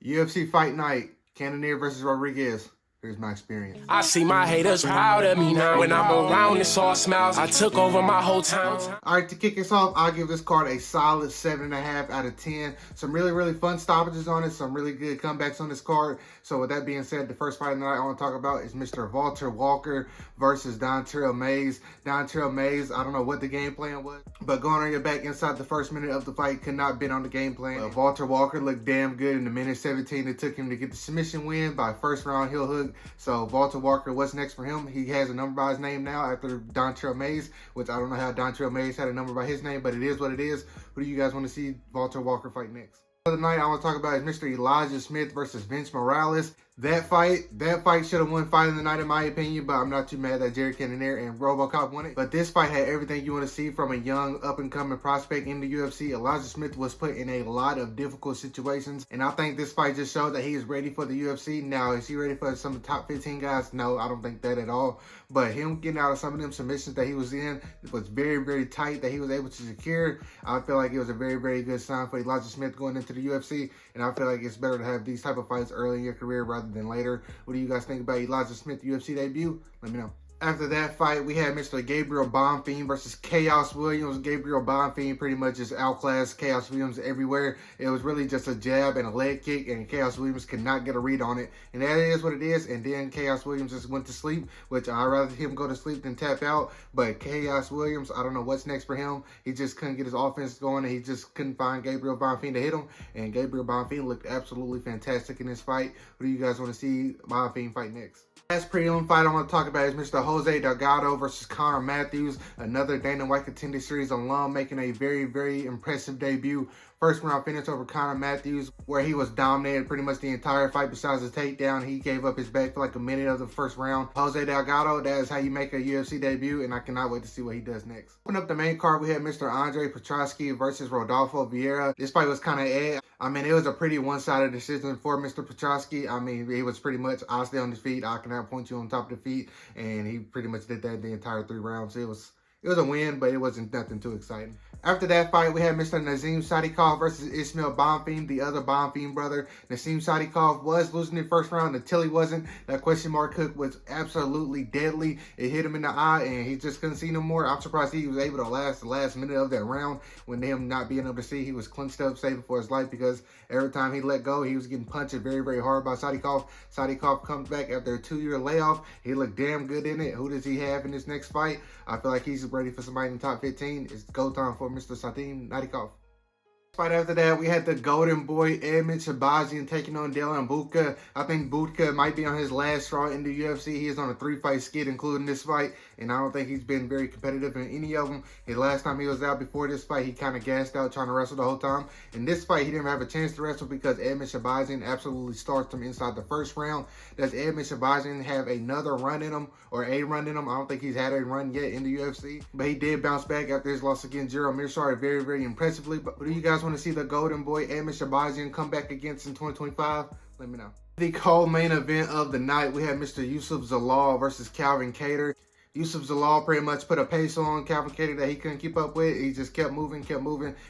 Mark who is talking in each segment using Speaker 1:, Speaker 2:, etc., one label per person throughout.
Speaker 1: UFC Fight Night, Cannonier versus Rodrigues. Here's my experience.
Speaker 2: I see my haters proud of me now. When I'm around, it's all smiles. I took over my whole town.
Speaker 1: All right, to kick us off, I'll give this card a solid 7.5 out of 10. Some really fun stoppages on it. Some really good comebacks on this card. So with that being said, the first fight of the night I want to talk about is Mr. Walter Walker versus Dontrell Mays. Dontrell Mays, I don't know what the game plan was, but going on your back inside the first minute of the fight could not have been on the game plan. Walter Walker looked damn good in the minute 17. It took him to get the submission win by first round heel hook. So Walter Walker, what's next for him? He has a number by his name now after Dontrell Mays, which I don't know how Dontrell Mays had a number by his name, but it is what it is. Who do you guys want to see Walter Walker fight next? The night I want to talk about is Mr. Elijah Smith versus Vince Morales. That fight should have won fight of the night in my opinion, but I'm not too mad that Jared Cannonier and RoboCop won it. But this fight had everything you want to see from a young up-and-coming prospect in the UFC. Elijah Smith was put in a lot of difficult situations, and I think this fight just showed that he is ready for the UFC. Now, is he ready for some of the top 15 guys? No, I don't think that at all. But him getting out of some of them submissions that he was in, it was very tight that he was able to secure. I feel like it was a very good sign for Elijah Smith going into the UFC, and I feel like it's better to have these type of fights early in your career rather than later. What do you guys think about Elijah Smith's UFC debut? Let me know. After that fight, we had Mr. Gabriel Bonfim versus Chaos Williams. Gabriel Bonfim pretty much just outclassed Chaos Williams everywhere. It was really just a jab and a leg kick, and Chaos Williams could not get a read on it. And that is what it is. And then Chaos Williams just went to sleep, which I'd rather him go to sleep than tap out. But Chaos Williams, I don't know what's next for him. He just couldn't get his offense going, and he just couldn't find Gabriel Bonfim to hit him. And Gabriel Bonfim looked absolutely fantastic in this fight. Who do you guys want to see Bonfim fight next? Last prelim fight I want to talk about is Mr. Jose Delgado versus Connor Matthews, another Dana White Contender Series alum, making a very impressive debut. First round finish over Connor Matthews, where he was dominated pretty much the entire fight besides the takedown. He gave up his back for like a minute of the first round. Jose Delgado, that is how you make a UFC debut, and I cannot wait to see what he does next. Open up the main card, we had Mr. Andre Petroski versus Rodolfo Vieira. This fight was kind of I mean, it was a pretty one-sided decision for Mr. Petroski. I mean, he was pretty much, I stay on his feet, I cannot point you on top of the feet, and he pretty much did that the entire 3 rounds. It was a win, but it wasn't nothing too exciting. After that fight, we had Mr. Nazim Sadikov versus Ismail Bonfim, the other Bonfim brother. Nazim Sadikov was losing the first round until he wasn't. That question mark hook was absolutely deadly. It hit him in the eye, and he just couldn't see no more. I'm surprised he was able to last the last minute of that round when him not being able to see. He was clinched up, saving for his life, because every time he let go, he was getting punched very hard by Sadikov. Sadikov comes back after a 2-year layoff. He looked damn good in it. Who does he have in this next fight? I feel like he's ready for somebody in the top 15. It's go time for Mr. Sadim Nadikov. Fight after that, we had the golden boy Edmund Shabazian taking on Dylan Butka. I think Butka might be on his last straw in the UFC. He is on a 3-fight skid, including this fight, and I don't think he's been very competitive in any of them. The last time he was out before this fight, he kind of gassed out trying to wrestle the whole time. In this fight, he didn't have a chance to wrestle because Edmund Shabazian absolutely starched him inside the first round. Does Edmund Shabazian have another run in him, or a run in him? I don't think he's had a run yet in the UFC, but he did bounce back after his loss against Jiro Mirsar very impressively. But do you guys want to see the golden boy Edmund Shabazian come back against in 2025? Let me know. The co-main event of the night, we had Mr. Yusuf Zalal versus Calvin Kattar. Yusuf Zalal pretty much put a pace on Calvin Kattar that he couldn't keep up with. He just kept moving.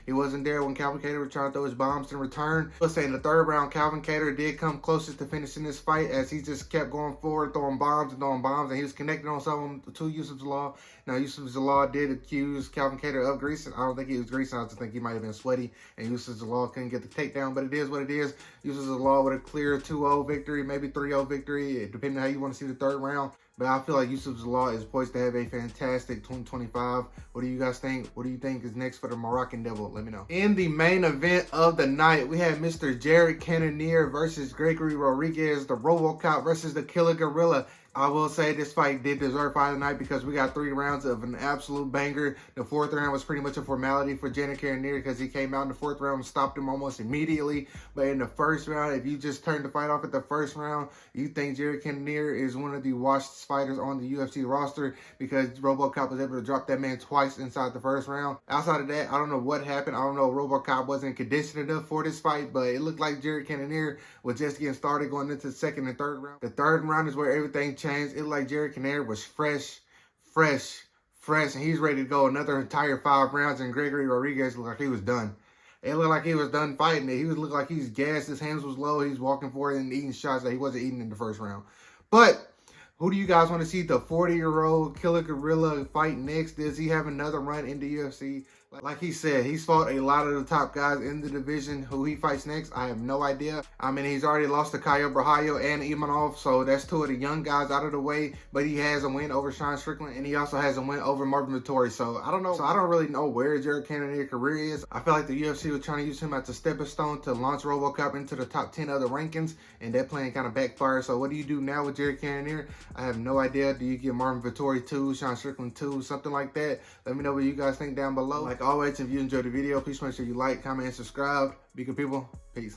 Speaker 1: He wasn't there when Calvin Kattar was trying to throw his bombs in return. Let's say in the 3rd round, Calvin Kattar did come closest to finishing this fight as he just kept going forward, throwing bombs, and he was connected on some of them to Yusuf Zalal. Now, Yusuf Zalal did accuse Calvin Kattar of greasing. I don't think he was greasing. I just think he might have been sweaty, and Yusuf Zalal couldn't get the takedown, but it is what it is. Yusuf Zalal with a clear 2-0 victory, maybe 3-0 victory, depending on how you want to see the 3rd round. But I feel like Yusuf Zalal is poised to have a fantastic 2025. What do you guys think? What do you think is next for the Moroccan Devil? Let me know. In the main event of the night, we had Mr. Jared Cannonier versus Gregory Rodrigues, the RoboCop versus the Killer Gorilla. I will say this fight did deserve fight of the night because we got 3 rounds of an absolute banger. The 4th round was pretty much a formality for Jared Cannonier because he came out in the 4th round and stopped him almost immediately. But in the 1st round, if you just turned the fight off at the 1st round, you think Jared Cannonier is one of the washed fighters on the UFC roster because RoboCop was able to drop that man twice inside the 1st round. Outside of that, I don't know what happened. I don't know if RoboCop wasn't conditioned enough for this fight, but it looked like Jared Cannonier was just getting started going into the 2nd and 3rd round. The 3rd round is where everything changed. It looked like Jared Cannonier was fresh, and he's ready to go another entire 5 rounds, and Gregory Rodrigues looked like he was done. It looked like he was done fighting it. He looked like he's gassed. His hands was low. He's walking forward and eating shots that he wasn't eating in the first round. But who do you guys want to see the 40-year-old Killer Gorilla fight next? Does he have another run in the UFC? Like he said, he's fought a lot of the top guys in the division. Who he fights next, I have no idea. I mean, he's already lost to Caio Borralho and Imanov, so that's two of the young guys out of the way. But he has a win over Sean Strickland, and he also has a win over Marvin Vettori. So I don't know. So I don't really know where Jared Cannonier's career is. I feel like the UFC was trying to use him as a stepping stone to launch RoboCop into the top 10 of the rankings, and that plan kind of backfired. So what do you do now with Jared Cannonier? I have no idea. Do you give Marvin Vettori 2, Sean Strickland 2, something like that? Let me know what you guys think down below. Like always, if you enjoyed the video, please make sure you like, comment, and subscribe. Be good people. Peace.